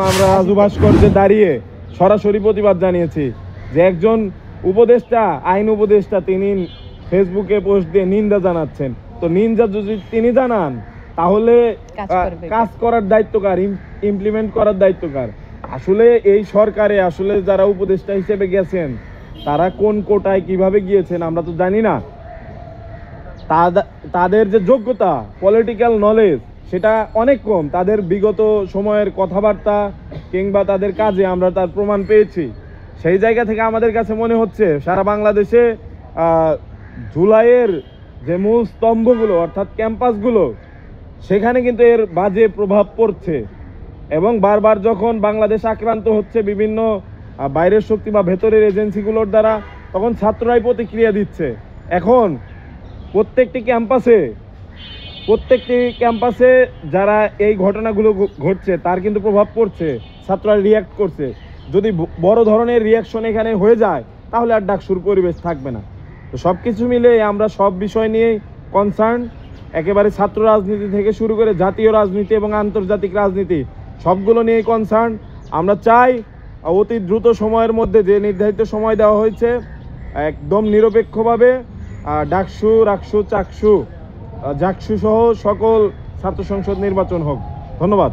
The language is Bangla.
আমরা রাজু ভাস্কর্যে দাঁড়িয়ে সরাসরি প্রতিবাদ জানিয়েছি যে একজন উপদেষ্টা, আইন উপদেষ্টা, তিনি ফেসবুকে পোস্ট দিয়ে নিন্দা জানাচ্ছেন। তো নিন্দা যদি তিনি জানান তাহলে কাজ করার দায়িত্ব কার, ইমপ্লিমেন্ট করার দায়িত্ব কার? আসলে এই সরকারে আসলে যারা উপদেষ্টা হিসেবে গেছেন তারা কোন কোটায় কিভাবে গিয়েছেন আমরা তো জানি না। তাদের যে যোগ্যতা, পলিটিক্যাল নলেজ সেটা অনেক কম। তাদের বিগত সময়ের কথাবার্তা কিংবা তাদের কাজে আমরা তার প্রমাণ পেয়েছি। সেই জায়গা থেকে আমাদের কাছে মনে হচ্ছে সারা বাংলাদেশে জুলাইয়ের যে মূল স্তম্ভগুলো অর্থাৎ ক্যাম্পাসগুলো, সেখানে কিন্তু এর বাজে প্রভাব পড়ছে। এবং বারবার যখন বাংলাদেশ আক্রান্ত হচ্ছে বিভিন্ন বাইরের শক্তি বা ভেতরের এজেন্সিগুলোর দ্বারা, তখন ছাত্ররাই প্রতিক্রিয়া দিচ্ছে। এখন প্রত্যেকটি ক্যাম্পাসে যারা এই ঘটনাগুলো ঘটছে তার কিন্তু প্রভাব পড়ছে, ছাত্ররা রিয়্যাক্ট করছে। যদি বড় ধরনের রিয়াকশন এখানে হয়ে যায় তাহলে আর ডাকসুর পরিবেশ থাকবে না। তো সব কিছু মিলে আমরা সব বিষয় নিয়েই কনসার্ন, একেবারে ছাত্র রাজনীতি থেকে শুরু করে জাতীয় রাজনীতি এবং আন্তর্জাতিক রাজনীতি সবগুলো নিয়েই কনসার্ন। আমরা চাই অতি দ্রুত সময়ের মধ্যে, যে নির্ধারিত সময় দেওয়া হয়েছে, একদম নিরপেক্ষভাবে ডাকসু, রাকসু, চাকসু, জাকসু সহ সকল ছাত্র সংসদ নির্বাচন হোক। ধন্যবাদ।